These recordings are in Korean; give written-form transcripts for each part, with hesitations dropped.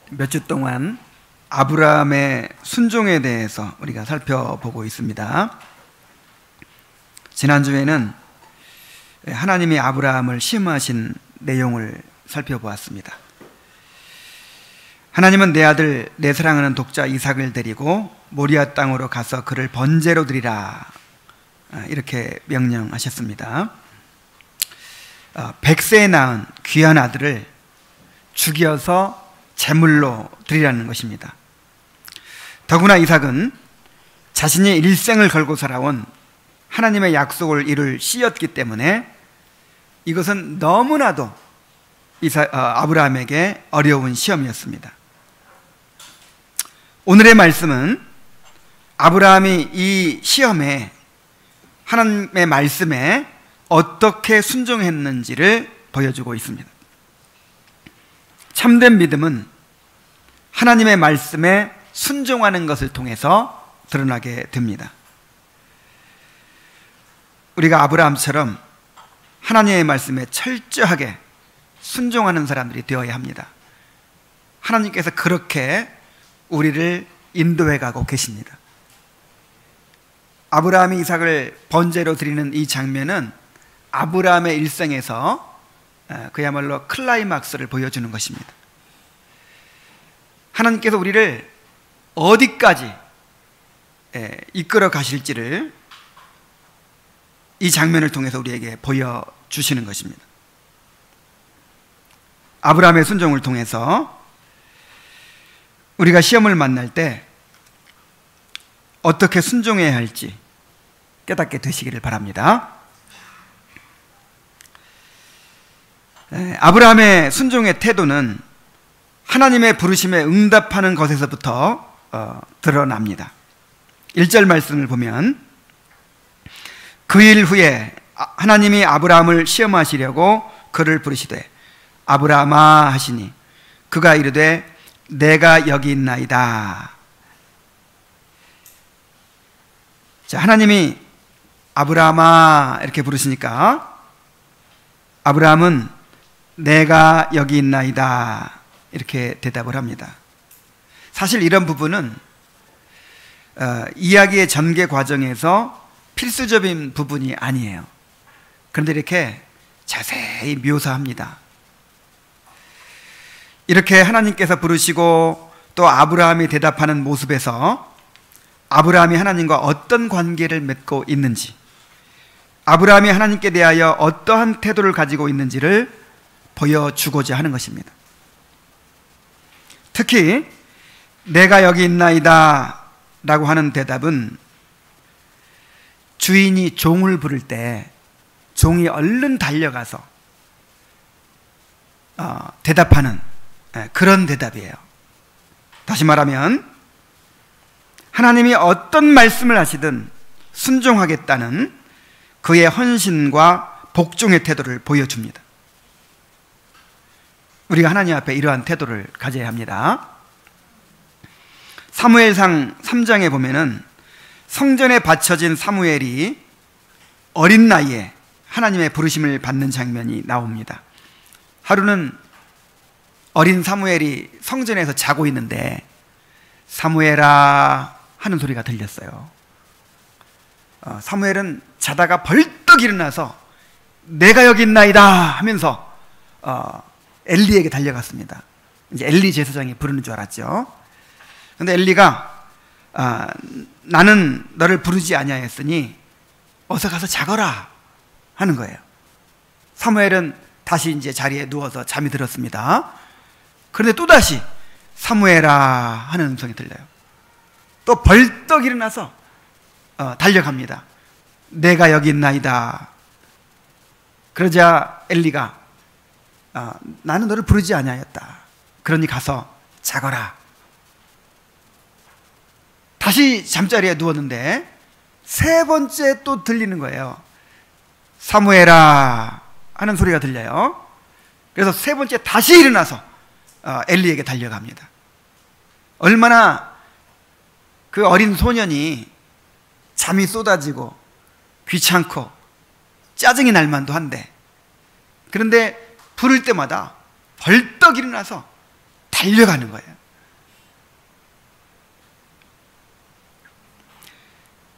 몇 주 동안 아브라함의 순종에 대해서 우리가 살펴보고 있습니다. 지난주에는 하나님이 아브라함을 시험하신 내용을 살펴보았습니다. 하나님은 내 아들 내 사랑하는 독자 이삭을 데리고 모리아 땅으로 가서 그를 번제로 드리라 이렇게 명령하셨습니다. 100세에 낳은 귀한 아들을 죽여서 제물로 드리라는 것입니다. 더구나 이삭은 자신이 일생을 걸고 살아온 하나님의 약속을 이룰 씨였기 때문에 이것은 너무나도 아브라함에게 어려운 시험이었습니다. 오늘의 말씀은 아브라함이 이 시험에 하나님의 말씀에 어떻게 순종했는지를 보여주고 있습니다. 참된 믿음은 하나님의 말씀에 순종하는 것을 통해서 드러나게 됩니다. 우리가 아브라함처럼 하나님의 말씀에 철저하게 순종하는 사람들이 되어야 합니다. 하나님께서 그렇게 우리를 인도해 가고 계십니다. 아브라함이 이삭을 번제로 드리는 이 장면은 아브라함의 일생에서 그야말로 클라이막스를 보여주는 것입니다. 하나님께서 우리를 어디까지 이끌어 가실지를 이 장면을 통해서 우리에게 보여주시는 것입니다. 아브라함의 순종을 통해서 우리가 시험을 만날 때 어떻게 순종해야 할지 깨닫게 되시기를 바랍니다. 아브라함의 순종의 태도는 하나님의 부르심에 응답하는 것에서부터 드러납니다. 1절 말씀을 보면 그 일 후에 하나님이 아브라함을 시험하시려고 그를 부르시되 아브라함아 하시니 그가 이르되 내가 여기 있나이다. 자, 하나님이 아브라함아 이렇게 부르시니까 아브라함은 내가 여기 있나이다 이렇게 대답을 합니다. 사실 이런 부분은 이야기의 전개 과정에서 필수적인 부분이 아니에요. 그런데 이렇게 자세히 묘사합니다. 이렇게 하나님께서 부르시고 또 아브라함이 대답하는 모습에서 아브라함이 하나님과 어떤 관계를 맺고 있는지, 아브라함이 하나님께 대하여 어떠한 태도를 가지고 있는지를 보여주고자 하는 것입니다. 특히 내가 여기 있나이다 라고 하는 대답은 주인이 종을 부를 때 종이 얼른 달려가서 대답하는 그런 대답이에요. 다시 말하면 하나님이 어떤 말씀을 하시든 순종하겠다는 그의 헌신과 복종의 태도를 보여줍니다. 우리가 하나님 앞에 이러한 태도를 가져야 합니다. 사무엘상 3장에 보면은 성전에 바쳐진 사무엘이 어린 나이에 하나님의 부르심을 받는 장면이 나옵니다. 하루는 어린 사무엘이 성전에서 자고 있는데 사무엘아 하는 소리가 들렸어요. 사무엘은 자다가 벌떡 일어나서 내가 여기 있나이다 하면서 엘리에게 달려갔습니다. 이제 엘리 제사장이 부르는 줄 알았죠. 그런데 엘리가 나는 너를 부르지 아니하였으니 어서 가서 자거라 하는 거예요. 사무엘은 다시 이제 자리에 누워서 잠이 들었습니다. 그런데 또다시 사무엘아 하는 음성이 들려요. 또 벌떡 일어나서 달려갑니다. 내가 여기 있나이다. 그러자 엘리가 나는 너를 부르지 아니하였다. 그러니 가서 자거라. 다시 잠자리에 누웠는데 세 번째 또 들리는 거예요. 사무엘아 하는 소리가 들려요. 그래서 세 번째 다시 일어나서 엘리에게 달려갑니다. 얼마나 그 어린 소년이 잠이 쏟아지고 귀찮고 짜증이 날 만도 한데, 그런데 부를 때마다 벌떡 일어나서 달려가는 거예요.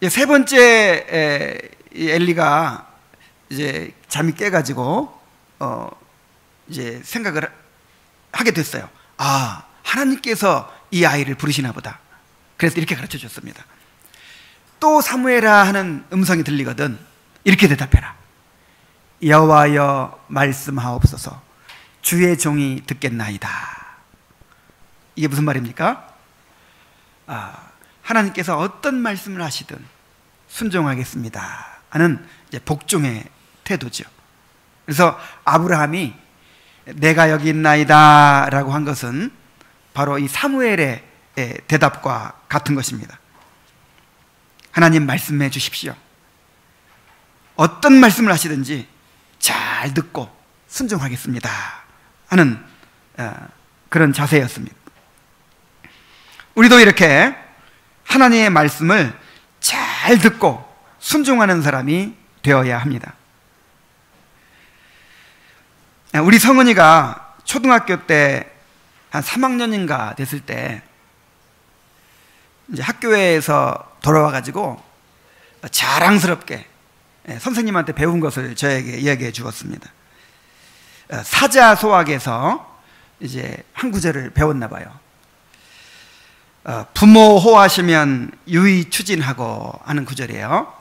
세 번째 이 엘리가 이제 잠이 깨가지고 이제 생각을 하게 됐어요. 아, 하나님께서 이 아이를 부르시나 보다. 그래서 이렇게 가르쳐 줬습니다. 또 사무엘아 하는 음성이 들리거든 이렇게 대답해라. 여호와여 말씀하옵소서. 주의 종이 듣겠나이다. 이게 무슨 말입니까? 하나님께서 어떤 말씀을 하시든 순종하겠습니다 하는 이제 복종의 태도죠. 그래서 아브라함이 내가 여기 있나이다 라고 한 것은 바로 이 사무엘의 대답과 같은 것입니다. 하나님 말씀해 주십시오. 어떤 말씀을 하시든지 잘 듣고 순종하겠습니다 하는 그런 자세였습니다. 우리도 이렇게 하나님의 말씀을 잘 듣고 순종하는 사람이 되어야 합니다. 우리 성은이가 초등학교 때 한 3학년인가 됐을 때 이제 학교에서 돌아와가지고 자랑스럽게 선생님한테 배운 것을 저에게 이야기해 주었습니다. 사자소학에서 이제 한 구절을 배웠나 봐요. 부모 호하시면 유의 추진하고 하는 구절이에요.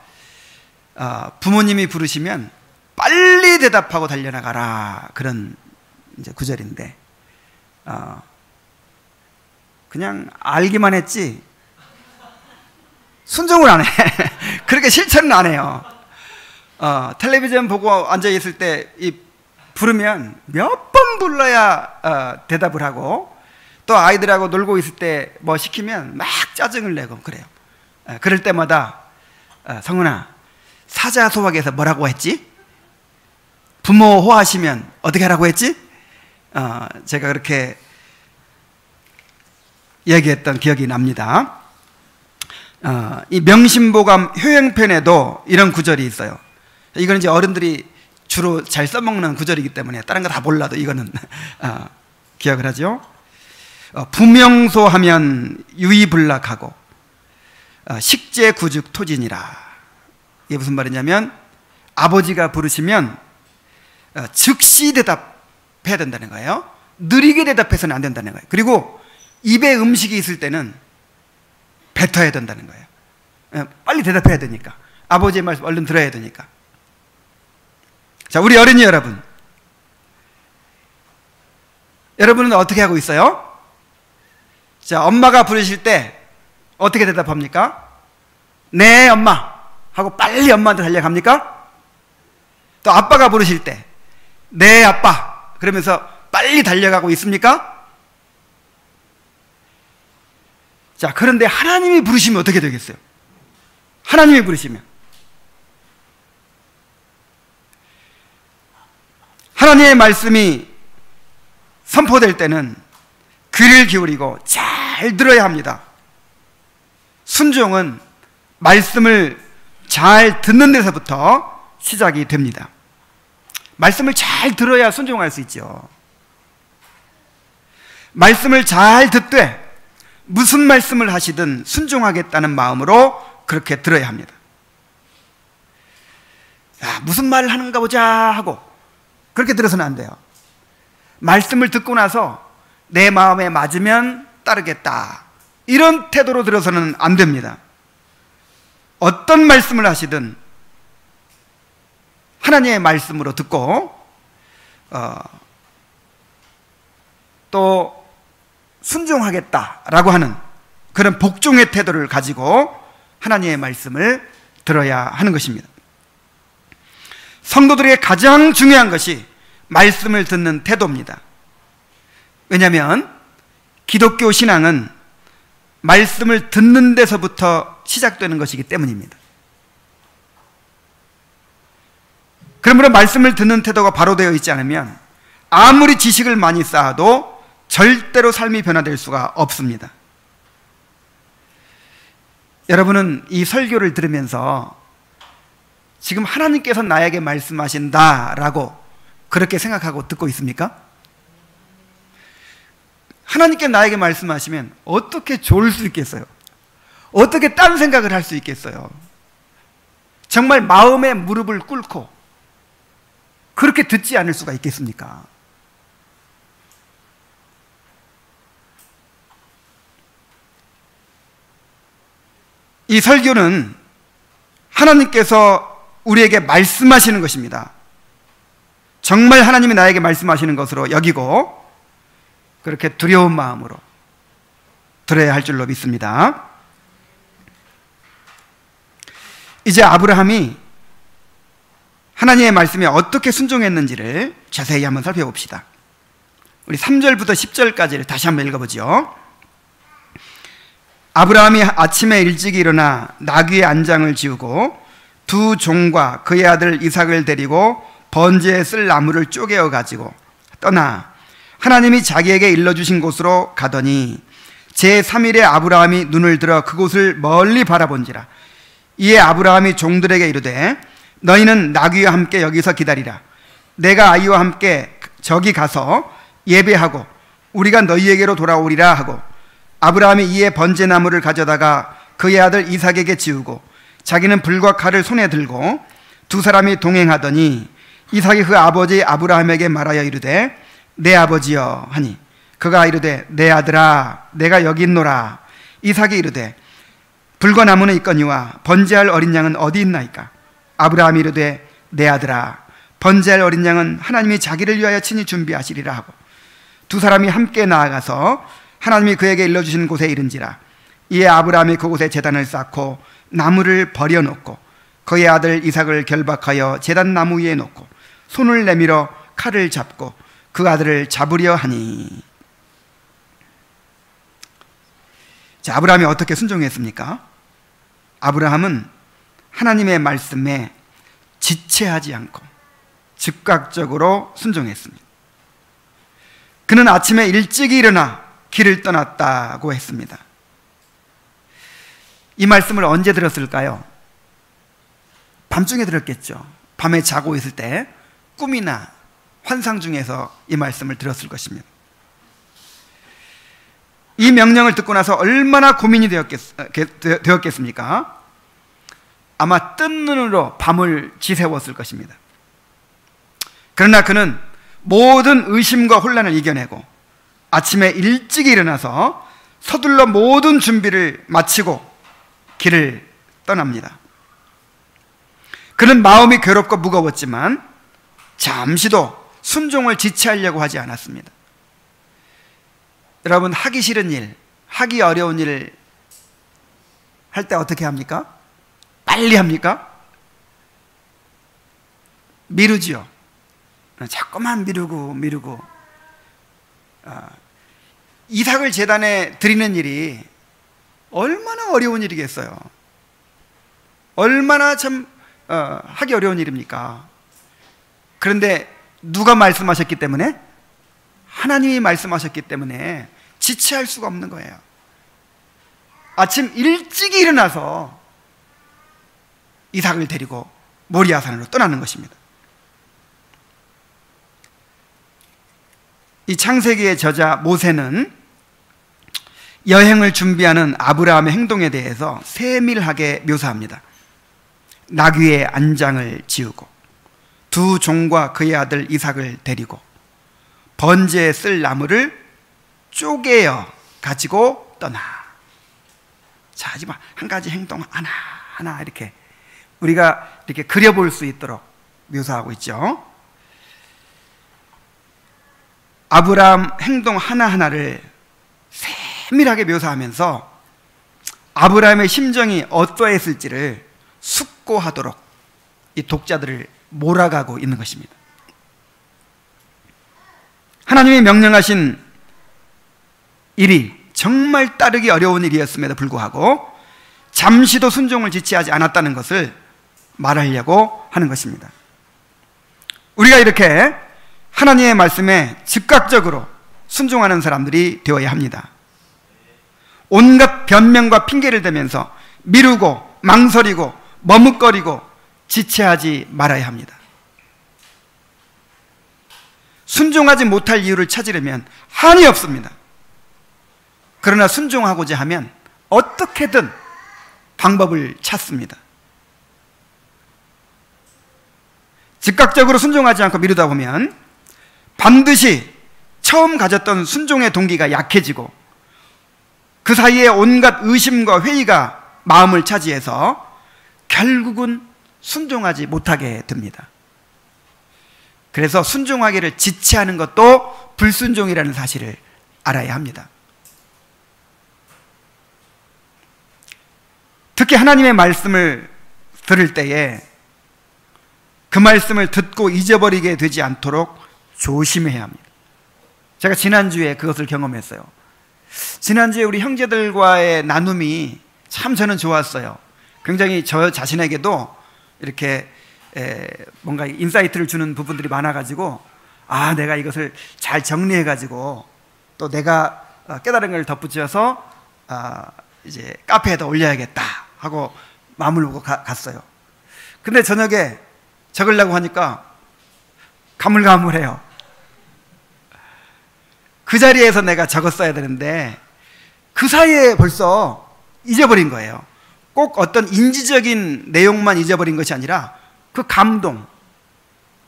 부모님이 부르시면 빨리 대답하고 달려나가라, 그런 이제 구절인데 그냥 알기만 했지 순종을 안 해. 그렇게 실천은 안 해요. 텔레비전 보고 앉아 있을 때 부르면 몇 번 불러야 대답을 하고, 또 아이들하고 놀고 있을 때 뭐 시키면 막 짜증을 내고 그래요. 그럴 때마다 성훈아, 사자소학에서 뭐라고 했지? 부모 호하시면 어떻게 하라고 했지? 제가 그렇게 얘기했던 기억이 납니다. 이 명심보감 효행편에도 이런 구절이 있어요. 이건 이제 어른들이 주로 잘 써먹는 구절이기 때문에 다른 거 다 몰라도 이거는 기억을 하죠. 부명소 하면 유의불락하고 식재구죽 토진이라. 이게 무슨 말이냐면 아버지가 부르시면 즉시 대답해야 된다는 거예요. 느리게 대답해서는 안 된다는 거예요. 그리고 입에 음식이 있을 때는 뱉어야 된다는 거예요. 빨리 대답해야 되니까. 아버지의 말씀 얼른 들어야 되니까. 자, 우리 어린이 여러분, 여러분은 어떻게 하고 있어요? 자, 엄마가 부르실 때 어떻게 대답합니까? 네 엄마 하고 빨리 엄마한테 달려갑니까? 또 아빠가 부르실 때 네 아빠 그러면서 빨리 달려가고 있습니까? 자, 그런데 하나님이 부르시면 어떻게 되겠어요? 하나님이 부르시면, 하나님의 말씀이 선포될 때는 귀를 기울이고 잘 들어야 합니다. 순종은 말씀을 잘 듣는 데서부터 시작이 됩니다. 말씀을 잘 들어야 순종할 수 있죠. 말씀을 잘 듣되 무슨 말씀을 하시든 순종하겠다는 마음으로 그렇게 들어야 합니다. 야, 무슨 말을 하는가 보자 하고 그렇게 들어서는 안 돼요. 말씀을 듣고 나서 내 마음에 맞으면 따르겠다, 이런 태도로 들어서는 안 됩니다. 어떤 말씀을 하시든 하나님의 말씀으로 듣고 또 순종하겠다라고 하는 그런 복종의 태도를 가지고 하나님의 말씀을 들어야 하는 것입니다. 성도들에게 가장 중요한 것이 말씀을 듣는 태도입니다. 왜냐하면 기독교 신앙은 말씀을 듣는 데서부터 시작되는 것이기 때문입니다. 그러므로 말씀을 듣는 태도가 바로 되어 있지 않으면 아무리 지식을 많이 쌓아도 절대로 삶이 변화될 수가 없습니다. 여러분은 이 설교를 들으면서 지금 하나님께서 나에게 말씀하신다라고 그렇게 생각하고 듣고 있습니까? 하나님께 나에게 말씀하시면 어떻게 좋을 수 있겠어요? 어떻게 딴 생각을 할 수 있겠어요? 정말 마음의 무릎을 꿇고 그렇게 듣지 않을 수가 있겠습니까? 이 설교는 하나님께서 우리에게 말씀하시는 것입니다. 정말 하나님이 나에게 말씀하시는 것으로 여기고 그렇게 두려운 마음으로 들어야 할 줄로 믿습니다. 이제 아브라함이 하나님의 말씀에 어떻게 순종했는지를 자세히 한번 살펴봅시다. 우리 3절부터 10절까지를 다시 한번 읽어보죠. 아브라함이 아침에 일찍 일어나 나귀의 안장을 지우고 두 종과 그의 아들 이삭을 데리고 번제에 쓸 나무를 쪼개어 가지고 떠나 하나님이 자기에게 일러주신 곳으로 가더니 제3일에 아브라함이 눈을 들어 그곳을 멀리 바라본지라. 이에 아브라함이 종들에게 이르되 너희는 나귀와 함께 여기서 기다리라. 내가 아이와 함께 저기 가서 예배하고 우리가 너희에게로 돌아오리라 하고 아브라함이 이에 번제나무를 가져다가 그의 아들 이삭에게 지우고 자기는 불과 칼을 손에 들고 두 사람이 동행하더니 이삭이 그 아버지 아브라함에게 말하여 이르되 내 아버지여 하니 그가 이르되 내 아들아 내가 여기 있노라. 이삭이 이르되 불과 나무는 있거니와 번제할 어린 양은 어디 있나이까? 아브라함이 이르되 내 아들아 번제할 어린 양은 하나님이 자기를 위하여 친히 준비하시리라 하고 두 사람이 함께 나아가서 하나님이 그에게 일러주신 곳에 이른지라. 이에 아브라함이 그곳에 제단을 쌓고 나무를 버려놓고 그의 아들 이삭을 결박하여 제단 나무 위에 놓고 손을 내밀어 칼을 잡고 그 아들을 잡으려 하니. 자, 아브라함이 어떻게 순종했습니까? 아브라함은 하나님의 말씀에 지체하지 않고 즉각적으로 순종했습니다. 그는 아침에 일찍 일어나 길을 떠났다고 했습니다. 이 말씀을 언제 들었을까요? 밤중에 들었겠죠. 밤에 자고 있을 때 꿈이나 환상 중에서 이 말씀을 들었을 것입니다. 이 명령을 듣고 나서 얼마나 고민이 되었겠습니까? 아마 뜬 눈으로 밤을 지새웠을 것입니다. 그러나 그는 모든 의심과 혼란을 이겨내고 아침에 일찍 일어나서 서둘러 모든 준비를 마치고 길을 떠납니다. 그는 마음이 괴롭고 무거웠지만 잠시도 순종을 지체하려고 하지 않았습니다. 여러분, 하기 싫은 일, 하기 어려운 일을 할 때 어떻게 합니까? 빨리 합니까? 미루지요. 자꾸만 미루고 이삭을 제단에 드리는 일이 얼마나 어려운 일이겠어요. 얼마나 참 하기 어려운 일입니까? 그런데 누가 말씀하셨기 때문에? 하나님이 말씀하셨기 때문에 지체할 수가 없는 거예요. 아침 일찍 일어나서 이삭을 데리고 모리아산으로 떠나는 것입니다. 이 창세기의 저자 모세는 여행을 준비하는 아브라함의 행동에 대해서 세밀하게 묘사합니다. 나귀의 안장을 지우고 두 종과 그의 아들 이삭을 데리고 번제에 쓸 나무를 쪼개어 가지고 떠나. 자, 하지만 한 가지 행동 하나 이렇게 우리가 이렇게 그려볼 수 있도록 묘사하고 있죠. 아브라함 행동 하나하나를 세밀하게 묘사하면서 아브라함의 심정이 어떠했을지를 숙고하도록 이 독자들을 몰아가고 있는 것입니다. 하나님이 명령하신 일이 정말 따르기 어려운 일이었음에도 불구하고 잠시도 순종을 지체하지 않았다는 것을 말하려고 하는 것입니다. 우리가 이렇게 하나님의 말씀에 즉각적으로 순종하는 사람들이 되어야 합니다. 온갖 변명과 핑계를 대면서 미루고 망설이고 머뭇거리고 지체하지 말아야 합니다. 순종하지 못할 이유를 찾으려면 한이 없습니다. 그러나 순종하고자 하면 어떻게든 방법을 찾습니다. 즉각적으로 순종하지 않고 미루다 보면 반드시 처음 가졌던 순종의 동기가 약해지고 그 사이에 온갖 의심과 회의가 마음을 차지해서 결국은 순종하지 못하게 됩니다. 그래서 순종하기를 지체하는 것도 불순종이라는 사실을 알아야 합니다. 특히 하나님의 말씀을 들을 때에 그 말씀을 듣고 잊어버리게 되지 않도록 조심해야 합니다. 제가 지난주에 그것을 경험했어요. 지난주에 우리 형제들과의 나눔이 참 저는 좋았어요. 굉장히 저 자신에게도 이렇게 뭔가 인사이트를 주는 부분들이 많아가지고 내가 이것을 잘 정리해가지고 또 내가 깨달은 걸 덧붙여서 이제 카페에다 올려야겠다 하고 마음을 먹고 갔어요. 근데 저녁에 적으려고 하니까 가물가물해요. 그 자리에서 내가 적었어야 되는데 그 사이에 벌써 잊어버린 거예요. 꼭 어떤 인지적인 내용만 잊어버린 것이 아니라 그 감동,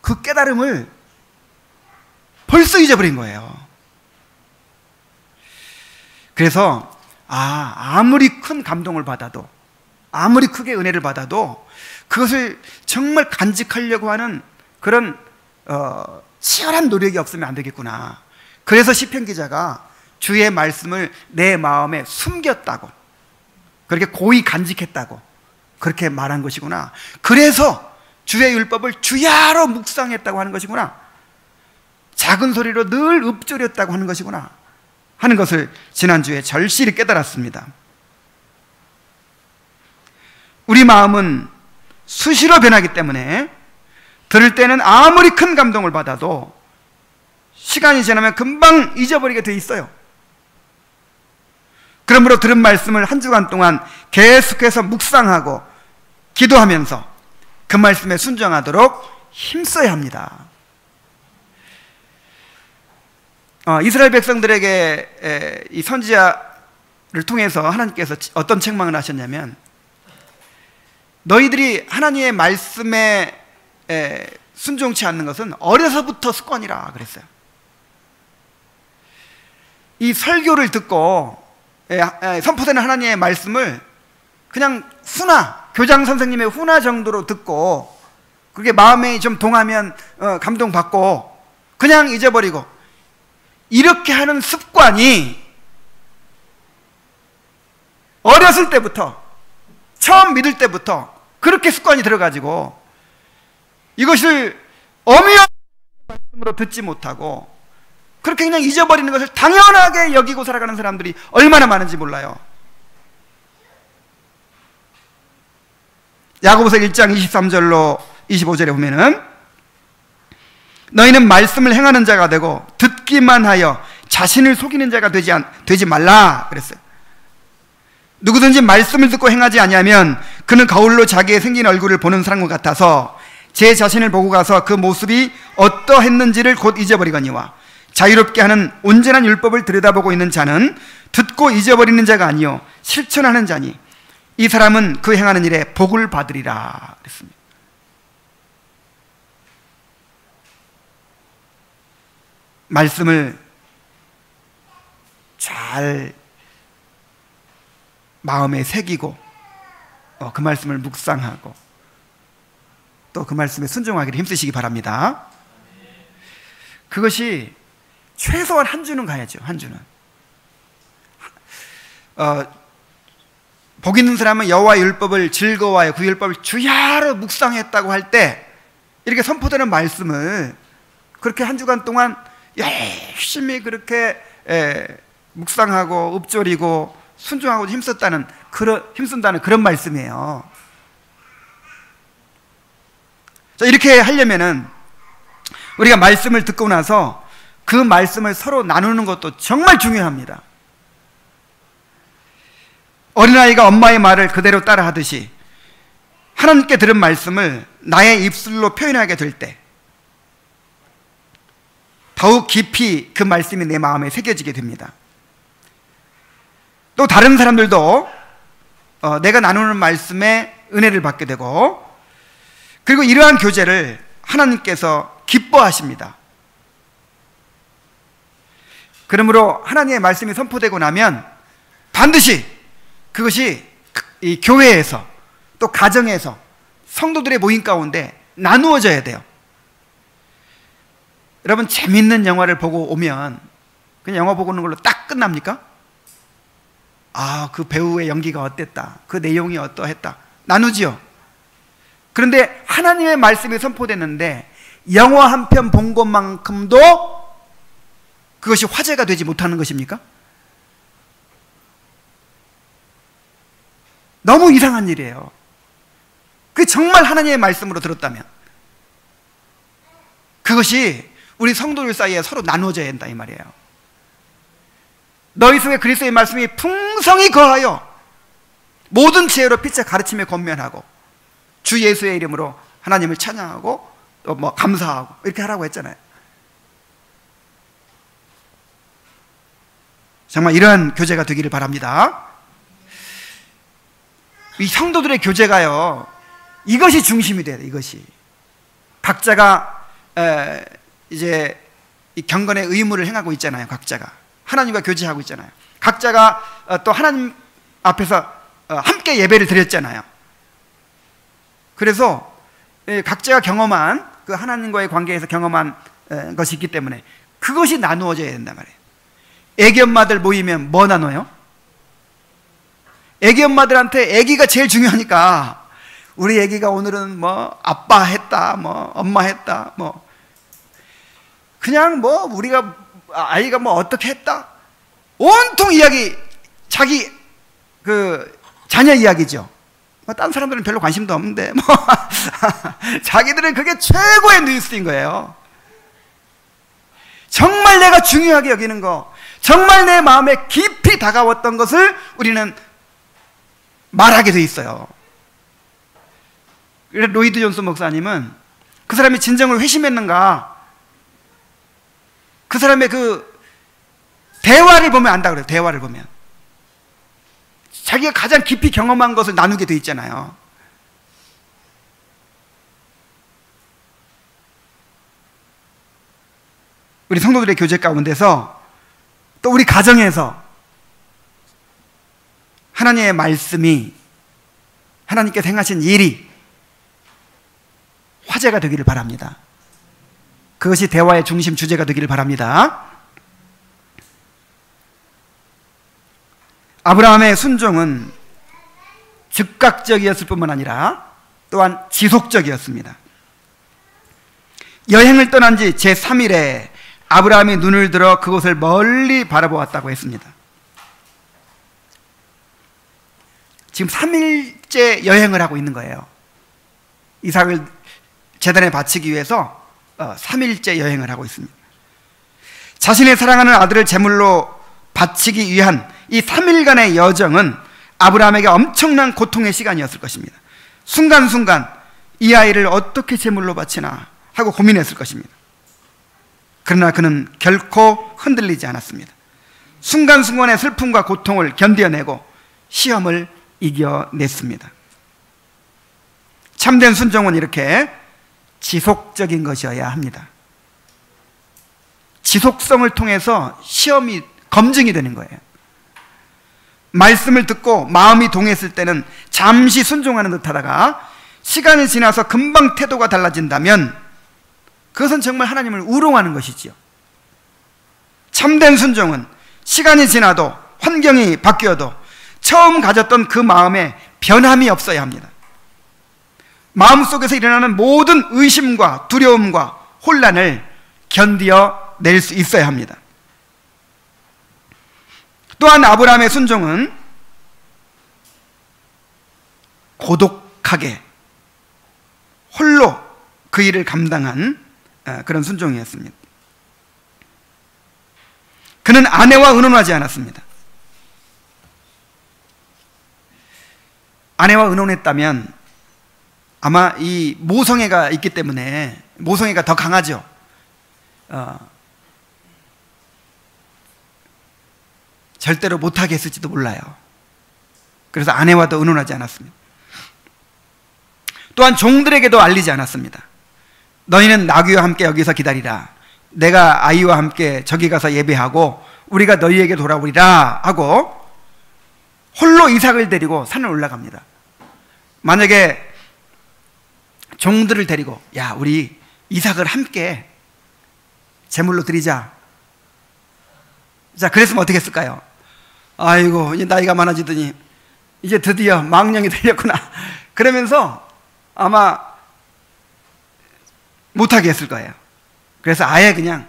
그 깨달음을 벌써 잊어버린 거예요. 그래서 아무리 큰 감동을 받아도, 아무리 크게 은혜를 받아도 그것을 정말 간직하려고 하는 그런 치열한 노력이 없으면 안 되겠구나. 그래서 시편 기자가 주의 말씀을 내 마음에 숨겼다고, 그렇게 고이 간직했다고 그렇게 말한 것이구나. 그래서 주의 율법을 주야로 묵상했다고 하는 것이구나. 작은 소리로 늘 읊조렸다고 하는 것이구나 하는 것을 지난주에 절실히 깨달았습니다. 우리 마음은 수시로 변하기 때문에 들을 때는 아무리 큰 감동을 받아도 시간이 지나면 금방 잊어버리게 돼 있어요. 그러므로 들은 말씀을 한 주간 동안 계속해서 묵상하고 기도하면서 그 말씀에 순종하도록 힘써야 합니다. 이스라엘 백성들에게 이 선지자를 통해서 하나님께서 어떤 책망을 하셨냐면, 너희들이 하나님의 말씀에 순종치 않는 것은 어려서부터 습관이라 그랬어요. 이 설교를 듣고 선포되는 하나님의 말씀을 그냥 교장 선생님의 훈화 정도로 듣고 그게 마음에 좀 동하면 감동받고 그냥 잊어버리고 이렇게 하는 습관이 어렸을 때부터, 처음 믿을 때부터 그렇게 습관이 들어가지고 이것을 엄연한 말씀으로 듣지 못하고 그렇게 그냥 잊어버리는 것을 당연하게 여기고 살아가는 사람들이 얼마나 많은지 몰라요. 야고보서 1장 23절로 25절에 보면은 너희는 말씀을 행하는 자가 되고 듣기만 하여 자신을 속이는 자가 되지 말라 그랬어요. 누구든지 말씀을 듣고 행하지 아니하면 그는 거울로 자기의 생긴 얼굴을 보는 사람과 같아서 제 자신을 보고 가서 그 모습이 어떠했는지를 곧 잊어버리거니와 자유롭게 하는 온전한 율법을 들여다보고 있는 자는 듣고 잊어버리는 자가 아니요 실천하는 자니 이 사람은 그 행하는 일에 복을 받으리라 그랬습니다. 말씀을 잘 마음에 새기고 그 말씀을 묵상하고 또 그 말씀에 순종하기를 힘쓰시기 바랍니다. 그것이 최소한 한 주는 가야죠. 한 주는. 복 있는 사람은 여호와의 율법을 즐거워하여 그 율법을 주야로 묵상했다고 할 때 이렇게 선포되는 말씀을 그렇게 한 주간 동안 열심히 그렇게 묵상하고 읊조리고 순종하고 힘쓴다는 그런 말씀이에요. 자, 이렇게 하려면은 우리가 말씀을 듣고 나서 그 말씀을 서로 나누는 것도 정말 중요합니다. 어린아이가 엄마의 말을 그대로 따라 하듯이 하나님께 들은 말씀을 나의 입술로 표현하게 될 때 더욱 깊이 그 말씀이 내 마음에 새겨지게 됩니다. 또 다른 사람들도 내가 나누는 말씀에 은혜를 받게 되고, 그리고 이러한 교제를 하나님께서 기뻐하십니다. 그러므로 하나님의 말씀이 선포되고 나면 반드시 그것이 이 교회에서 또 가정에서 성도들의 모임 가운데 나누어져야 돼요. 여러분, 재밌는 영화를 보고 오면 그냥 영화 보고 오는 걸로 딱 끝납니까? 그 배우의 연기가 어땠다, 그 내용이 어떠했다, 나누지요. 그런데 하나님의 말씀이 선포되는데 영화 한 편 본 것만큼도 그것이 화제가 되지 못하는 것입니까? 너무 이상한 일이에요. 그 정말 하나님의 말씀으로 들었다면 그것이 우리 성도들 사이에 서로 나누어져야 된다, 이 말이에요. 너희 속에 그리스도의 말씀이 풍성히 거하여 모든 지혜로 빛의 가르침에 권면하고 주 예수의 이름으로 하나님을 찬양하고 또 뭐 감사하고 이렇게 하라고 했잖아요. 정말 이러한 교제가 되기를 바랍니다. 이 성도들의 교제가요, 이것이 중심이 돼야 돼요. 이것이 각자가 이제 이 경건의 의무를 행하고 있잖아요. 각자가 하나님과 교제하고 있잖아요. 각자가 또 하나님 앞에서 함께 예배를 드렸잖아요. 그래서 각자가 경험한 그 하나님과의 관계에서 경험한 것이 있기 때문에 그것이 나누어져야 된단 말이에요. 애기 엄마들 모이면 뭐 나눠요? 애기 엄마들한테 애기가 제일 중요하니까 우리 애기가 오늘은 뭐 아빠 했다, 뭐 엄마 했다, 뭐 그냥 뭐 우리가 아이가 뭐 어떻게 했다, 온통 이야기, 자기 그 자녀 이야기죠. 뭐 다른 사람들은 별로 관심도 없는데 뭐 자기들은 그게 최고의 뉴스인 거예요. 정말 내가 중요하게 여기는 거, 정말 내 마음에 깊이 다가왔던 것을 우리는 말하게 돼 있어요. 그래서 로이드 존슨 목사님은 그 사람이 진정으로 회심했는가, 그 사람의 그 대화를 보면 안다 그래요. 대화를 보면 자기가 가장 깊이 경험한 것을 나누게 돼 있잖아요. 우리 성도들의 교제 가운데서 또 우리 가정에서 하나님의 말씀이, 하나님께서 행하신 일이 화제가 되기를 바랍니다. 그것이 대화의 중심 주제가 되기를 바랍니다. 아브라함의 순종은 즉각적이었을 뿐만 아니라 또한 지속적이었습니다. 여행을 떠난 지 제3일에 아브라함이 눈을 들어 그곳을 멀리 바라보았다고 했습니다. 지금 3일째 여행을 하고 있는 거예요. 이삭을 제단에 바치기 위해서 3일째 여행을 하고 있습니다. 자신의 사랑하는 아들을 제물로 바치기 위한 이 3일간의 여정은 아브라함에게 엄청난 고통의 시간이었을 것입니다. 순간순간 이 아이를 어떻게 제물로 바치나 하고 고민했을 것입니다. 그러나 그는 결코 흔들리지 않았습니다. 순간순간의 슬픔과 고통을 견뎌내고 시험을 이겨냈습니다. 참된 순종은 이렇게 지속적인 것이어야 합니다. 지속성을 통해서 시험이 검증이 되는 거예요. 말씀을 듣고 마음이 동했을 때는 잠시 순종하는 듯 하다가 시간이 지나서 금방 태도가 달라진다면 그것은 정말 하나님을 우롱하는 것이지요. 참된 순종은 시간이 지나도 환경이 바뀌어도 처음 가졌던 그 마음에 변함이 없어야 합니다. 마음속에서 일어나는 모든 의심과 두려움과 혼란을 견디어낼 수 있어야 합니다. 또한 아브라함의 순종은 고독하게 홀로 그 일을 감당한 그런 순종이었습니다. 그는 아내와 의논하지 않았습니다. 아내와 의논했다면 아마 이 모성애가 있기 때문에, 모성애가 더 강하죠. 절대로 못하게 했을지도 몰라요. 그래서 아내와도 의논하지 않았습니다. 또한 종들에게도 알리지 않았습니다. 너희는 나귀와 함께 여기서 기다리라. 내가 아이와 함께 저기 가서 예배하고 우리가 너희에게 돌아오리라 하고 홀로 이삭을 데리고 산을 올라갑니다. 만약에 종들을 데리고 야, 우리 이삭을 함께 제물로 드리자. 자, 그랬으면 어떻게 했을까요? 아이고, 이제 나이가 많아지더니 이제 드디어 망령이 되렸구나. 그러면서 아마 못하게 했을 거예요. 그래서 아예 그냥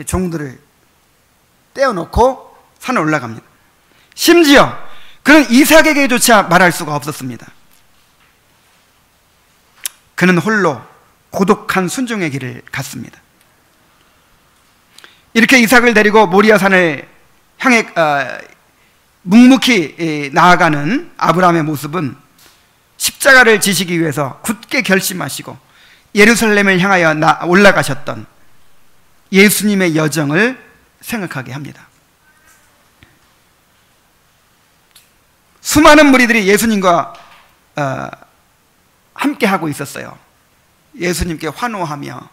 종들을 떼어놓고 산에 올라갑니다. 심지어 그는 이삭에게조차 말할 수가 없었습니다. 그는 홀로 고독한 순종의 길을 갔습니다. 이렇게 이삭을 데리고 모리아산을 향해 묵묵히 나아가는 아브라함의 모습은 십자가를 지시기 위해서 굳게 결심하시고 예루살렘을 향하여 올라가셨던 예수님의 여정을 생각하게 합니다. 수많은 무리들이 예수님과 함께 하고 있었어요. 예수님께 환호하며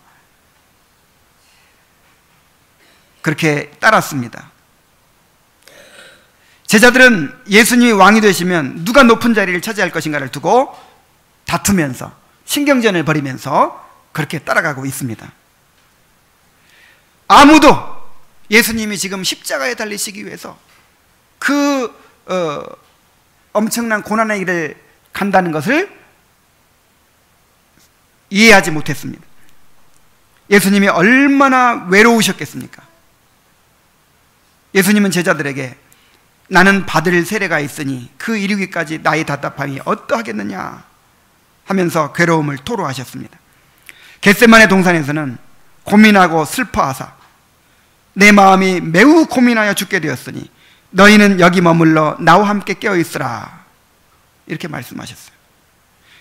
그렇게 따랐습니다. 제자들은 예수님이 왕이 되시면 누가 높은 자리를 차지할 것인가를 두고 다투면서 신경전을 벌이면서 그렇게 따라가고 있습니다. 아무도 예수님이 지금 십자가에 달리시기 위해서 그 엄청난 고난의 길을 간다는 것을 이해하지 못했습니다. 예수님이 얼마나 외로우셨겠습니까? 예수님은 제자들에게 나는 받을 세례가 있으니 그 이르기까지 나의 답답함이 어떠하겠느냐 하면서 괴로움을 토로하셨습니다. 겟세마네 동산에서는 고민하고 슬퍼하사 내 마음이 매우 고민하여 죽게 되었으니 너희는 여기 머물러 나와 함께 깨어있으라 이렇게 말씀하셨어요.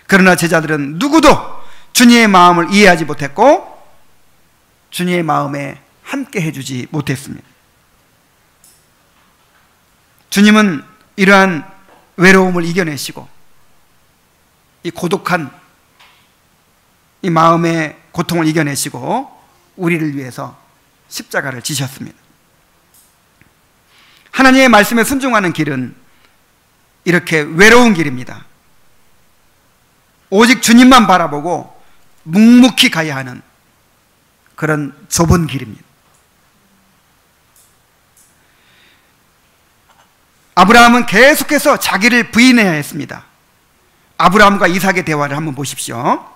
그러나 제자들은 누구도 주님의 마음을 이해하지 못했고 주님의 마음에 함께 해주지 못했습니다. 주님은 이러한 외로움을 이겨내시고 이 고독한 이 마음의 고통을 이겨내시고 우리를 위해서 십자가를 지셨습니다. 하나님의 말씀에 순종하는 길은 이렇게 외로운 길입니다. 오직 주님만 바라보고 묵묵히 가야 하는 그런 좁은 길입니다. 아브라함은 계속해서 자기를 부인해야 했습니다. 아브라함과 이삭의 대화를 한번 보십시오.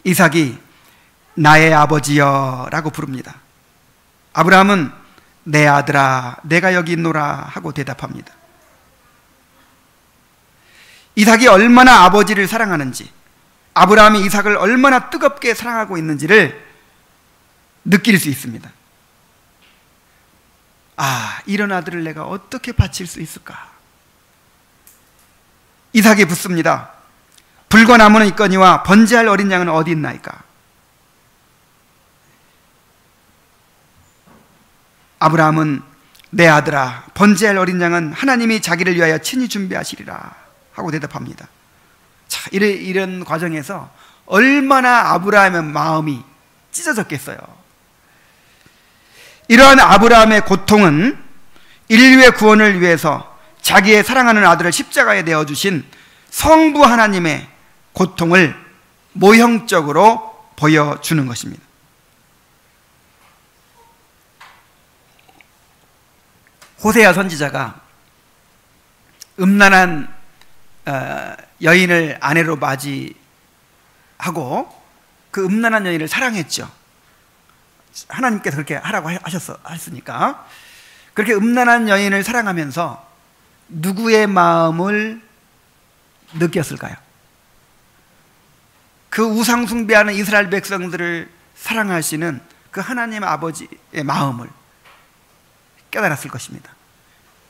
이삭이 나의 아버지여 라고 부릅니다. 아브라함은 내 아들아 내가 여기 있노라 하고 대답합니다. 이삭이 얼마나 아버지를 사랑하는지, 아브라함이 이삭을 얼마나 뜨겁게 사랑하고 있는지를 느낄 수 있습니다. 아, 이런 아들을 내가 어떻게 바칠 수 있을까? 이삭이 묻습니다. 불과 나무는 있거니와 번제할 어린 양은 어디 있나이까? 아브라함은 내 아들아 번제할 어린 양은 하나님이 자기를 위하여 친히 준비하시리라 하고 대답합니다. 자, 이런 과정에서 얼마나 아브라함의 마음이 찢어졌겠어요. 이러한 아브라함의 고통은 인류의 구원을 위해서 자기의 사랑하는 아들을 십자가에 내어주신 성부 하나님의 고통을 모형적으로 보여주는 것입니다. 호세아 선지자가 음란한 여인을 아내로 맞이하고 그 음란한 여인을 사랑했죠. 하나님께서 그렇게 하라고 하셨으니까. 그렇게 음란한 여인을 사랑하면서 누구의 마음을 느꼈을까요? 그 우상 숭배하는 이스라엘 백성들을 사랑하시는 그 하나님 아버지의 마음을 깨달았을 것입니다.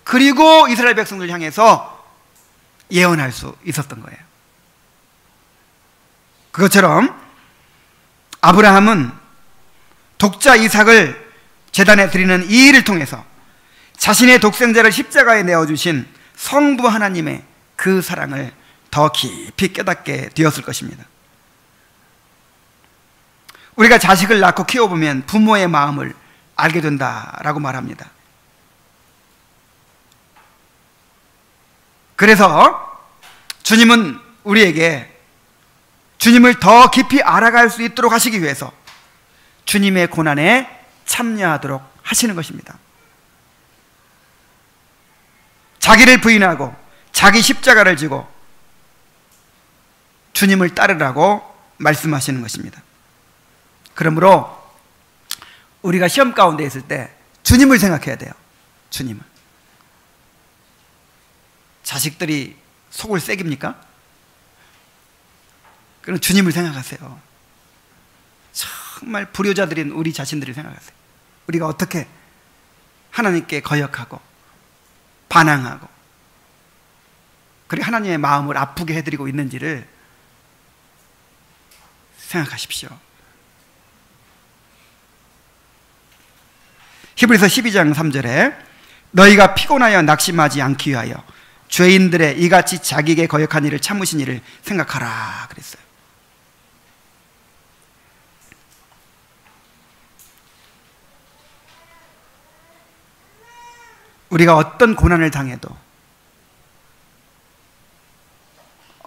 그리고 이스라엘 백성들 향해서 예언할 수 있었던 거예요. 그것처럼 아브라함은 독자 이삭을 제단에 드리는 이 일을 통해서 자신의 독생자를 십자가에 내어주신 성부 하나님의 그 사랑을 더 깊이 깨닫게 되었을 것입니다. 우리가 자식을 낳고 키워보면 부모의 마음을 알게 된다라고 말합니다. 그래서 주님은 우리에게 주님을 더 깊이 알아갈 수 있도록 하시기 위해서 주님의 고난에 참여하도록 하시는 것입니다. 자기를 부인하고 자기 십자가를 지고 주님을 따르라고 말씀하시는 것입니다. 그러므로 우리가 시험 가운데 있을 때 주님을 생각해야 돼요. 주님을. 자식들이 속을 새깁니까? 그럼 주님을 생각하세요. 정말 불효자들인 우리 자신들을 생각하세요. 우리가 어떻게 하나님께 거역하고 반항하고 그리고 하나님의 마음을 아프게 해드리고 있는지를 생각하십시오. 히브리서 12장 3절에 너희가 피곤하여 낙심하지 않기 위하여 죄인들의 이같이 자기에게 거역한 일을 참으신 일을 생각하라 그랬어요. 우리가 어떤 고난을 당해도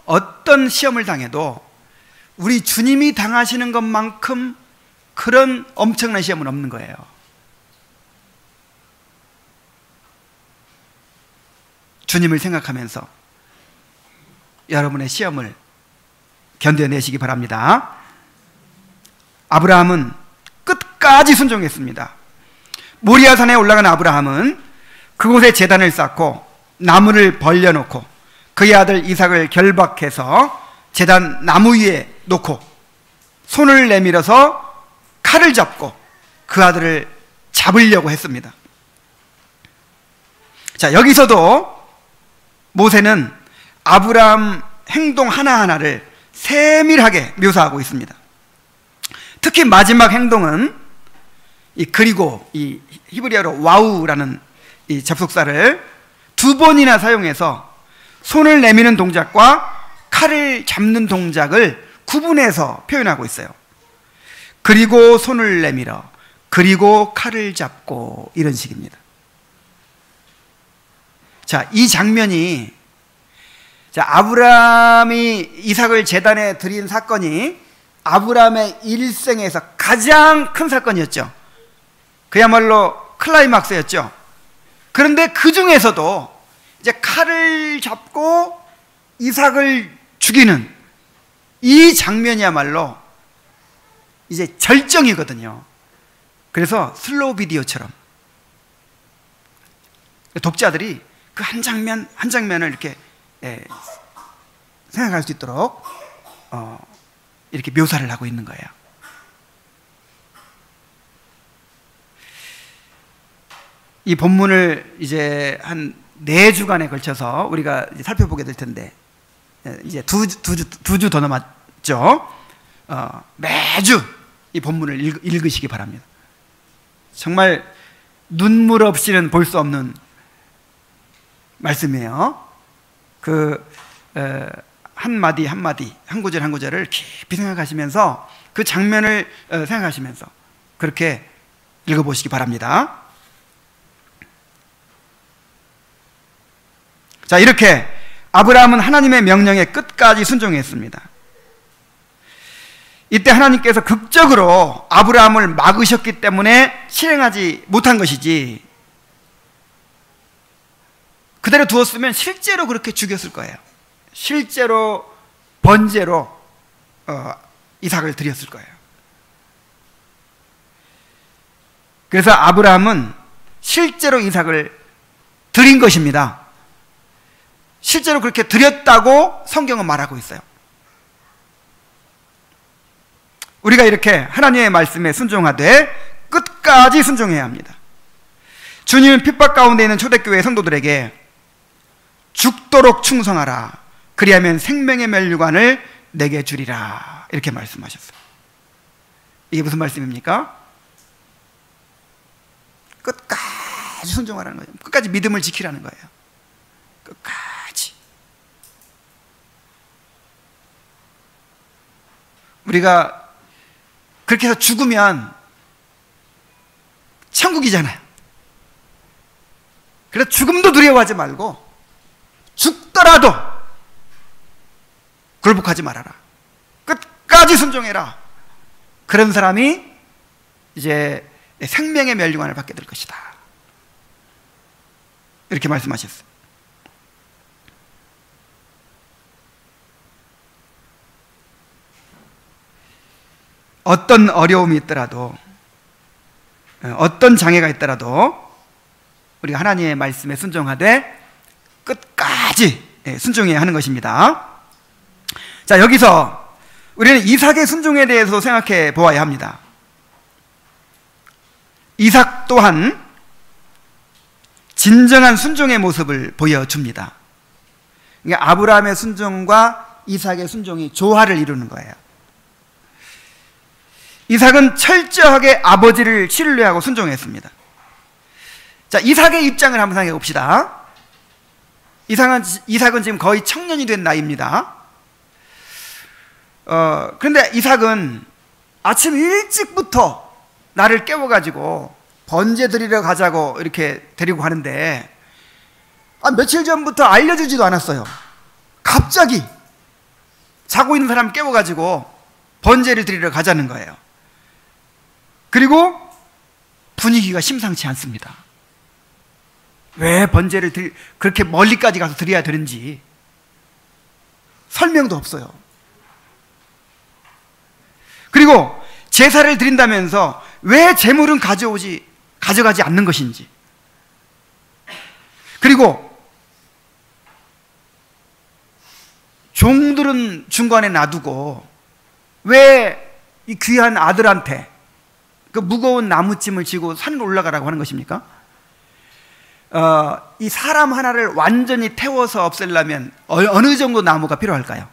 어떤 시험을 당해도 우리 주님이 당하시는 것만큼 그런 엄청난 시험은 없는 거예요. 주님을 생각하면서 여러분의 시험을 견뎌내시기 바랍니다. 아브라함은 끝까지 순종했습니다. 모리아산에 올라간 아브라함은 그곳에 제단을 쌓고 나무를 벌려놓고 그의 아들 이삭을 결박해서 제단 나무 위에 놓고 손을 내밀어서 칼을 잡고 그 아들을 잡으려고 했습니다. 자, 여기서도 모세는 아브라함 행동 하나하나를 세밀하게 묘사하고 있습니다. 특히 마지막 행동은 그리고 이 히브리어로 와우라는 이 접속사를 2번이나 사용해서 손을 내미는 동작과 칼을 잡는 동작을 구분해서 표현하고 있어요. 그리고 손을 내밀어, 그리고 칼을 잡고, 이런 식입니다. 자, 이 장면이, 자, 아브라함이 이삭을 제단에 드린 사건이 아브라함의 일생에서 가장 큰 사건이었죠. 그야말로 클라이막스였죠. 그런데 그 중에서도 이제 칼을 잡고 이삭을 죽이는 이 장면이야말로 이제 절정이거든요. 그래서 슬로우 비디오처럼 독자들이 그 한 장면 한 장면을 이렇게 생각할 수 있도록 이렇게 묘사를 하고 있는 거예요. 이 본문을 이제 한 4주간에 걸쳐서 우리가 이제 살펴보게 될 텐데, 이제 두 주 더 남았죠. 매주 이 본문을 읽으시기 바랍니다. 정말 눈물 없이는 볼 수 없는 말씀이에요. 한마디 한마디, 한 구절 한 구절을 깊이 생각하시면서 그 장면을 생각하시면서 그렇게 읽어보시기 바랍니다. 자, 이렇게 아브라함은 하나님의 명령에 끝까지 순종했습니다. 이때 하나님께서 극적으로 아브라함을 막으셨기 때문에 실행하지 못한 것이지, 그대로 두었으면 실제로 그렇게 죽였을 거예요. 실제로 번제로 이삭을 드렸을 거예요. 그래서 아브라함은 실제로 이삭을 드린 것입니다. 실제로 그렇게 드렸다고 성경은 말하고 있어요. 우리가 이렇게 하나님의 말씀에 순종하되 끝까지 순종해야 합니다. 주님은 핍박 가운데 있는 초대교회 성도들에게 죽도록 충성하라, 그리하면 생명의 면류관을 내게 주리라, 이렇게 말씀하셨어요. 이게 무슨 말씀입니까? 끝까지 순종하라는 거예요. 끝까지 믿음을 지키라는 거예요. 끝까지. 우리가 그렇게 해서 죽으면 천국이잖아요. 그래서 죽음도 두려워하지 말고 죽더라도 굴복하지 말아라. 끝까지 순종해라. 그런 사람이 이제 생명의 멸류관을 받게 될 것이다. 이렇게 말씀하셨어요. 어떤 어려움이 있더라도, 어떤 장애가 있더라도 우리가 하나님의 말씀에 순종하되 끝까지 순종해야 하는 것입니다. 자, 여기서 우리는 이삭의 순종에 대해서 생각해 보아야 합니다. 이삭 또한 진정한 순종의 모습을 보여줍니다. 그러니까 아브라함의 순종과 이삭의 순종이 조화를 이루는 거예요. 이삭은 철저하게 아버지를 신뢰하고 순종했습니다. 자, 이삭의 입장을 한번 생각해 봅시다. 이삭은 지금 거의 청년이 된 나이입니다. 그런데 이삭은 아침 일찍부터 나를 깨워가지고 번제 드리러 가자고 이렇게 데리고 가는데, 며칠 전부터 알려주지도 않았어요. 갑자기 자고 있는 사람 깨워가지고 번제를 드리러 가자는 거예요. 그리고 분위기가 심상치 않습니다. 왜 번제를 그렇게 멀리까지 가서 드려야 되는지 설명도 없어요. 그리고 제사를 드린다면서 왜 제물은 가져가지 않는 것인지, 그리고 종들은 중간에 놔두고 왜 이 귀한 아들한테 그 무거운 나무짐을 지고 산으로 올라가라고 하는 것입니까? 이 사람 하나를 완전히 태워서 없애려면 어느 정도 나무가 필요할까요?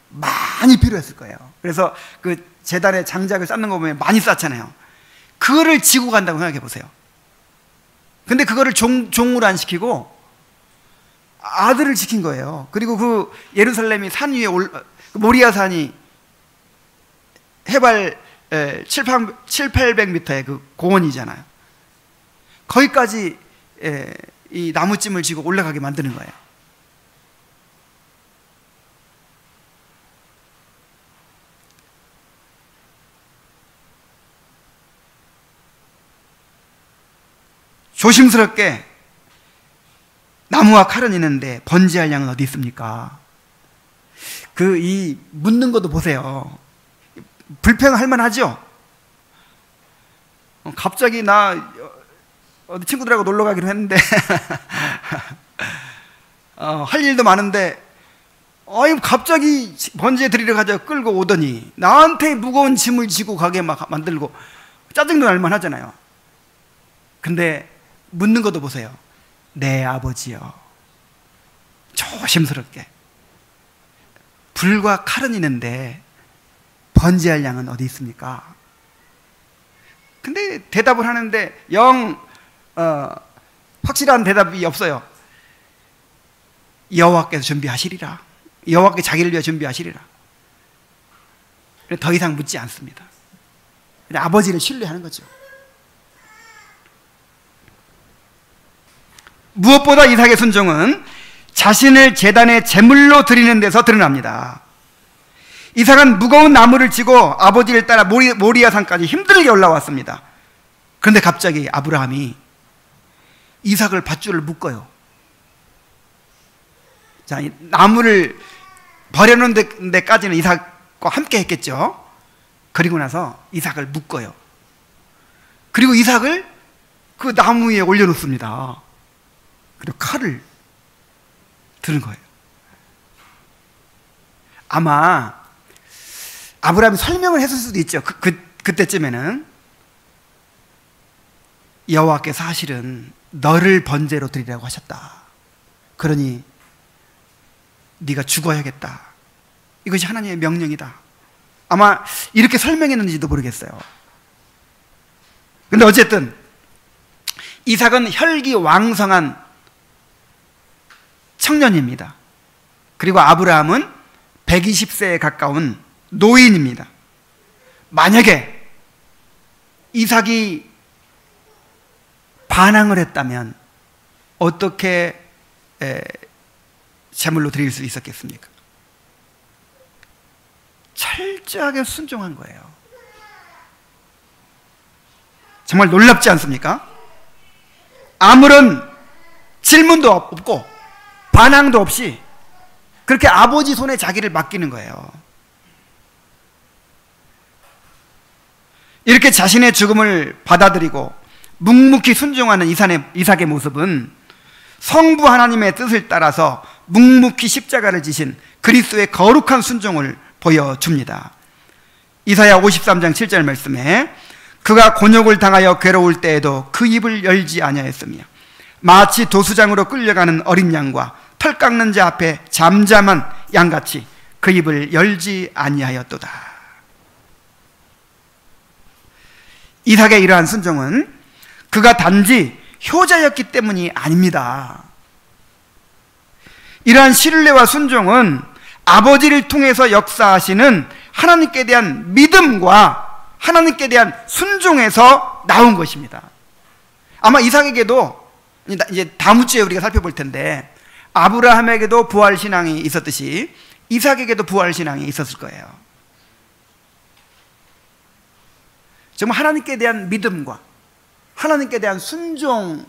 많이 필요했을 거예요. 그래서 그 제단에 장작을 쌓는 거 보면 많이 쌓잖아요. 그거를 지고 간다고 생각해 보세요. 근데 그거를 종으로 안 시키고 아들을 시킨 거예요. 그리고 그 예루살렘이 산 위에 모리아 산이 해발 700~800m의 그 고원이잖아요. 거기까지 이 나무짐을 지고 올라가게 만드는 거예요. 조심스럽게 나무와 칼은 있는데 번제할 양은 어디 있습니까? 이 묻는 것도 보세요. 불평할 만하죠? 갑자기 나 어디 친구들하고 놀러 가기로 했는데 할 일도 많은데 갑자기 번제 드리러 가자고 끌고 오더니 나한테 무거운 짐을 지고 가게 막 만들고 짜증도 날 만하잖아요. 근데 묻는 것도 보세요. 내 아버지여, 조심스럽게 불과 칼은 있는데 번제할 양은 어디 있습니까? 근데 대답을 하는데 확실한 대답이 없어요. 여호와께서 준비하시리라. 여호와께 자기를 위해 준비하시리라. 더 이상 묻지 않습니다. 아버지를 신뢰하는 거죠. 무엇보다 이삭의 순종은 자신을 제단에 제물로 드리는 데서 드러납니다. 이삭은 무거운 나무를 지고 아버지를 따라 모리아 산까지 힘들게 올라왔습니다. 그런데 갑자기 아브라함이 이삭을 밧줄을 묶어요. 자, 이 나무를 버려놓은 데까지는 이삭과 함께 했겠죠. 그리고 나서 이삭을 묶어요. 그리고 이삭을 그 나무 위에 올려놓습니다. 그리고 칼을 드는 거예요. 아마 아브라함이 설명을 했을 수도 있죠. 그때쯤에는 여호와께서 사실은 너를 번제로 드리라고 하셨다. 그러니 네가 죽어야겠다. 이것이 하나님의 명령이다. 아마 이렇게 설명했는지도 모르겠어요. 근데 어쨌든 이삭은 혈기왕성한 청년입니다. 그리고 아브라함은 120세에 가까운 노인입니다. 만약에 이삭이 반항을 했다면 어떻게 제물로 드릴 수 있었겠습니까? 철저하게 순종한 거예요. 정말 놀랍지 않습니까? 아무런 질문도 없고 반항도 없이 그렇게 아버지 손에 자기를 맡기는 거예요. 이렇게 자신의 죽음을 받아들이고 묵묵히 순종하는 이삭의 모습은 성부 하나님의 뜻을 따라서 묵묵히 십자가를 지신 그리스도의 거룩한 순종을 보여줍니다. 이사야 53장 7절 말씀에 그가 곤욕을 당하여 괴로울 때에도 그 입을 열지 아니하였으며 마치 도수장으로 끌려가는 어린 양과 털 깎는 자 앞에 잠잠한 양같이 그 입을 열지 아니하였도다. 이삭의 이러한 순종은 그가 단지 효자였기 때문이 아닙니다. 이러한 신뢰와 순종은 아버지를 통해서 역사하시는 하나님께 대한 믿음과 하나님께 대한 순종에서 나온 것입니다. 아마 이삭에게도 이제 다음 주에 우리가 살펴볼 텐데 아브라함에게도 부활신앙이 있었듯이 이삭에게도 부활신앙이 있었을 거예요. 정말 하나님께 대한 믿음과 하나님께 대한 순종에서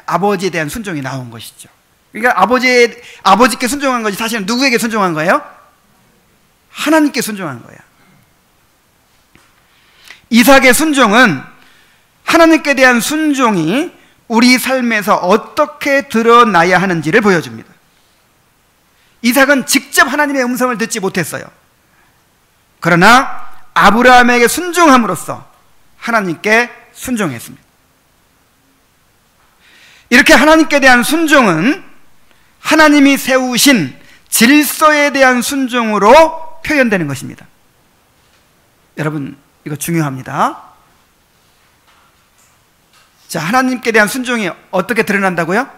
아버지에 대한 순종이 나온 것이죠. 그러니까 아버지께 순종한 것이 사실은 누구에게 순종한 거예요? 하나님께 순종한 거예요. 이삭의 순종은 하나님께 대한 순종이 우리 삶에서 어떻게 드러나야 하는지를 보여줍니다. 이삭은 직접 하나님의 음성을 듣지 못했어요. 그러나 아브라함에게 순종함으로써 하나님께 순종했습니다. 이렇게 하나님께 대한 순종은 하나님이 세우신 질서에 대한 순종으로 표현되는 것입니다. 여러분, 이거 중요합니다. 자, 하나님께 대한 순종이 어떻게 드러난다고요?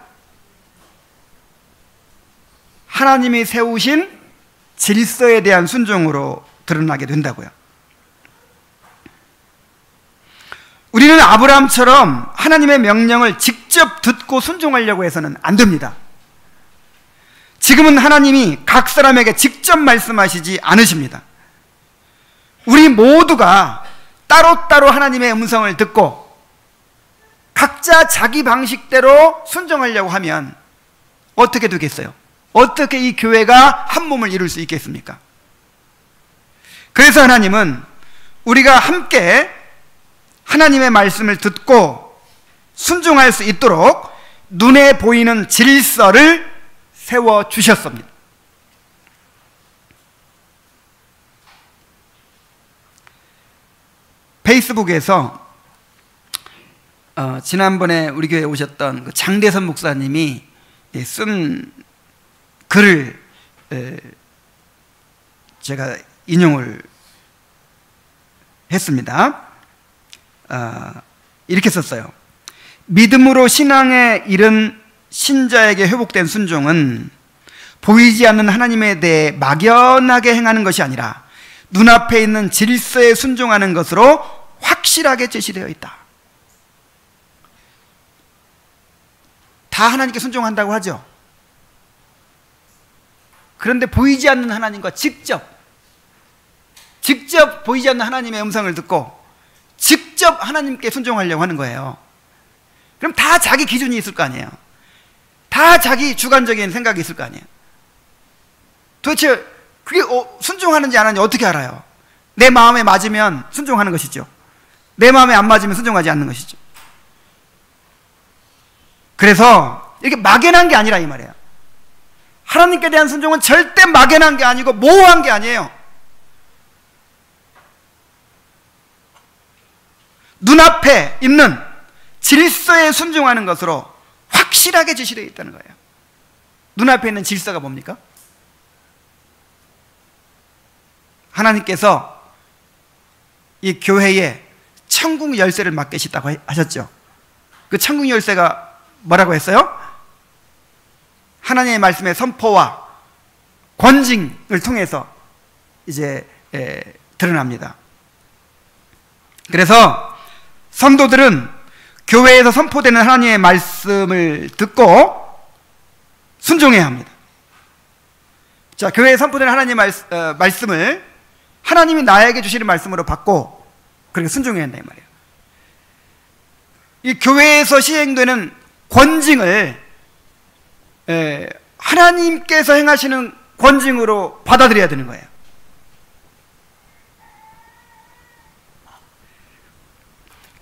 하나님이 세우신 질서에 대한 순종으로 드러나게 된다고요. 우리는 아브라함처럼 하나님의 명령을 직접 듣고 순종하려고 해서는 안 됩니다. 지금은 하나님이 각 사람에게 직접 말씀하시지 않으십니다. 우리 모두가 따로따로 하나님의 음성을 듣고 각자 자기 방식대로 순종하려고 하면 어떻게 되겠어요? 어떻게 이 교회가 한 몸을 이룰 수 있겠습니까? 그래서 하나님은 우리가 함께 하나님의 말씀을 듣고 순종할 수 있도록 눈에 보이는 질서를 세워주셨습니다. 페이스북에서 지난번에 우리 교회에 오셨던 그 장대선 목사님이 쓴 글을 제가 인용을 했습니다. 이렇게 썼어요. 믿음으로 신앙에 이른 신자에게 회복된 순종은 보이지 않는 하나님에 대해 막연하게 행하는 것이 아니라 눈앞에 있는 질서에 순종하는 것으로 확실하게 제시되어 있다. 다 하나님께 순종한다고 하죠. 그런데 보이지 않는 하나님과 직접 보이지 않는 하나님의 음성을 듣고 직접 하나님께 순종하려고 하는 거예요. 그럼 다 자기 기준이 있을 거 아니에요. 다 자기 주관적인 생각이 있을 거 아니에요. 도대체 그게 순종하는지 안 하는지 어떻게 알아요? 내 마음에 맞으면 순종하는 것이죠. 내 마음에 안 맞으면 순종하지 않는 것이죠. 그래서 이렇게 막연한 게 아니라 이 말이에요. 하나님께 대한 순종은 절대 막연한 게 아니고 모호한 게 아니에요. 눈앞에 있는 질서에 순종하는 것으로 확실하게 제시되어 있다는 거예요. 눈앞에 있는 질서가 뭡니까? 하나님께서 이 교회에 천국 열쇠를 맡기시다고 하셨죠. 그 천국 열쇠가 뭐라고 했어요? 하나님의 말씀의 선포와 권징을 통해서 이제 드러납니다. 그래서 성도들은 교회에서 선포되는 하나님의 말씀을 듣고 순종해야 합니다. 자, 교회에 선포되는 하나님의 말씀을 하나님이 나에게 주시는 말씀으로 받고 그렇게 순종해야 한다 이 말이에요. 이 교회에서 시행되는 권징을 하나님께서 행하시는 권징으로 받아들여야 되는 거예요.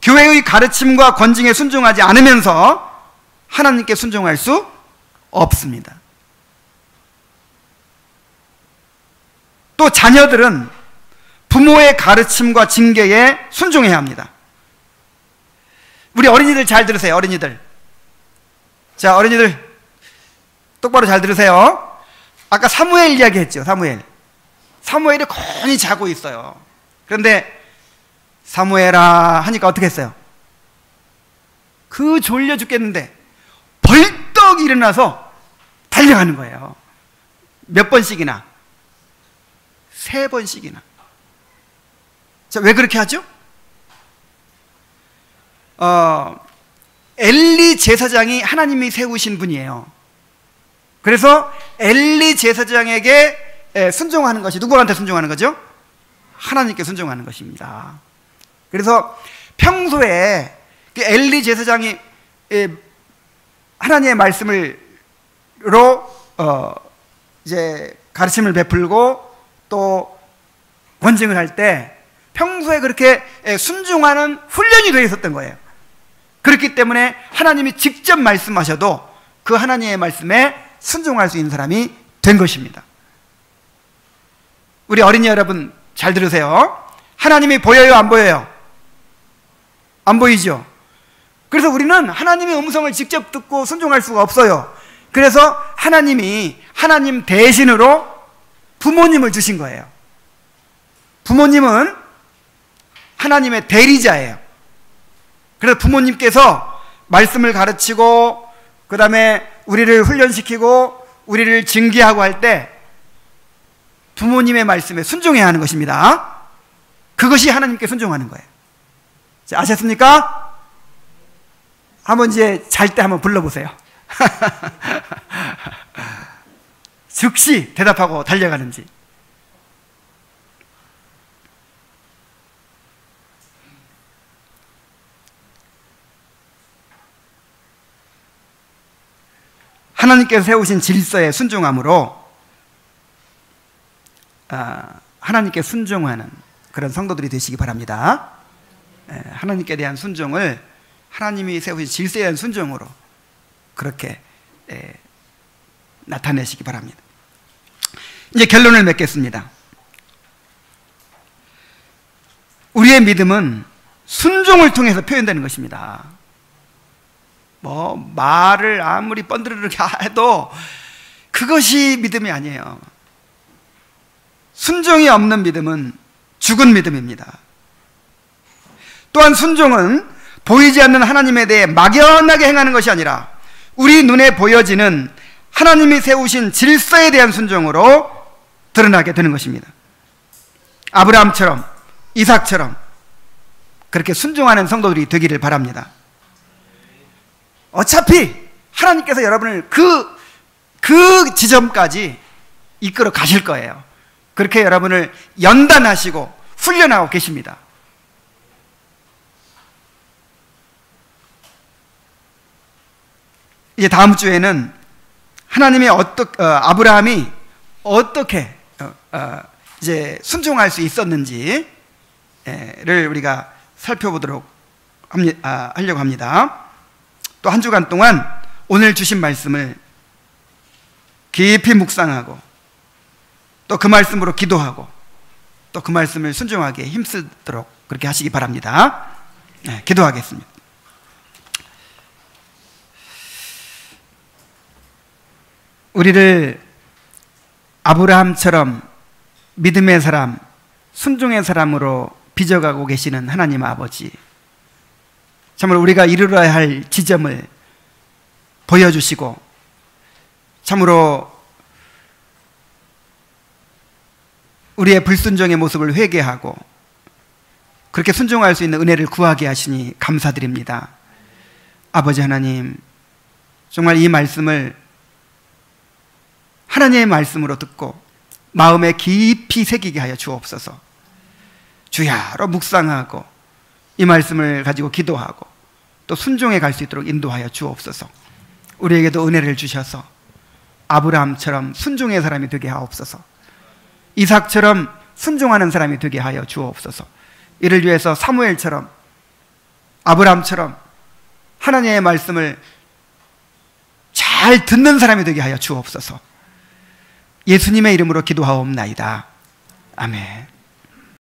교회의 가르침과 권징에 순종하지 않으면서 하나님께 순종할 수 없습니다. 또 자녀들은 부모의 가르침과 징계에 순종해야 합니다. 우리 어린이들 잘 들으세요. 어린이들. 자, 어린이들 똑바로 잘 들으세요. 아까 사무엘 이야기 했죠. 사무엘이 곤히 자고 있어요. 그런데 사무엘아 하니까 어떻게 했어요? 그 졸려 죽겠는데 벌떡 일어나서 달려가는 거예요. 몇 번씩이나? 3번씩이나. 자, 왜 그렇게 하죠? 엘리 제사장이 하나님이 세우신 분이에요. 그래서 엘리 제사장에게 순종하는 것이 누구한테 순종하는 거죠? 하나님께 순종하는 것입니다. 그래서 평소에 엘리 제사장이 하나님의 말씀으로 이제 가르침을 베풀고 또 권징을 할 때 평소에 그렇게 순종하는 훈련이 되어 있었던 거예요. 그렇기 때문에 하나님이 직접 말씀하셔도 그 하나님의 말씀에 순종할 수 있는 사람이 된 것입니다. 우리 어린이 여러분 잘 들으세요. 하나님이 보여요, 안 보여요? 안 보이죠? 그래서 우리는 하나님의 음성을 직접 듣고 순종할 수가 없어요. 그래서 하나님이 하나님 대신으로 부모님을 주신 거예요. 부모님은 하나님의 대리자예요. 그래서 부모님께서 말씀을 가르치고 그 다음에 우리를 훈련시키고 우리를 징계하고 할 때 부모님의 말씀에 순종해야 하는 것입니다. 그것이 하나님께 순종하는 거예요. 자, 아셨습니까? 한번 이제 잘 때 한번 불러보세요. 즉시 대답하고 달려가는지. 하나님께서 세우신 질서에 순종함으로 하나님께 순종하는 그런 성도들이 되시기 바랍니다. 하나님께 대한 순종을 하나님이 세우신 질서에 대한 순종으로 그렇게 나타내시기 바랍니다. 이제 결론을 맺겠습니다. 우리의 믿음은 순종을 통해서 표현되는 것입니다. 말을 아무리 뻔드르르게 해도 그것이 믿음이 아니에요. 순종이 없는 믿음은 죽은 믿음입니다. 또한 순종은 보이지 않는 하나님에 대해 막연하게 행하는 것이 아니라 우리 눈에 보여지는 하나님이 세우신 질서에 대한 순종으로 드러나게 되는 것입니다. 아브라함처럼 이삭처럼 그렇게 순종하는 성도들이 되기를 바랍니다. 어차피 하나님께서 여러분을 그 지점까지 이끌어 가실 거예요. 그렇게 여러분을 연단하시고 훈련하고 계십니다. 이제 다음 주에는 하나님의 아브라함이 어떻게 이제 순종할 수 있었는지를 우리가 살펴보도록 하려고 합니다. 또 한 주간 동안 오늘 주신 말씀을 깊이 묵상하고 또 그 말씀으로 기도하고 또 그 말씀을 순종하게 힘쓰도록 그렇게 하시기 바랍니다. 기도하겠습니다. 우리를 아브라함처럼 믿음의 사람, 순종의 사람으로 빚어가고 계시는 하나님 아버지, 참으로 우리가 이르러야 할 지점을 보여주시고 참으로 우리의 불순종의 모습을 회개하고 그렇게 순종할 수 있는 은혜를 구하게 하시니 감사드립니다. 아버지 하나님, 정말 이 말씀을 하나님의 말씀으로 듣고 마음에 깊이 새기게 하여 주옵소서. 주야로 묵상하고 이 말씀을 가지고 기도하고 또 순종해 갈 수 있도록 인도하여 주옵소서. 우리에게도 은혜를 주셔서 아브라함처럼 순종의 사람이 되게 하옵소서. 이삭처럼 순종하는 사람이 되게 하여 주옵소서. 이를 위해서 사무엘처럼 아브라함처럼 하나님의 말씀을 잘 듣는 사람이 되게 하여 주옵소서. 예수님의 이름으로 기도하옵나이다. 아멘.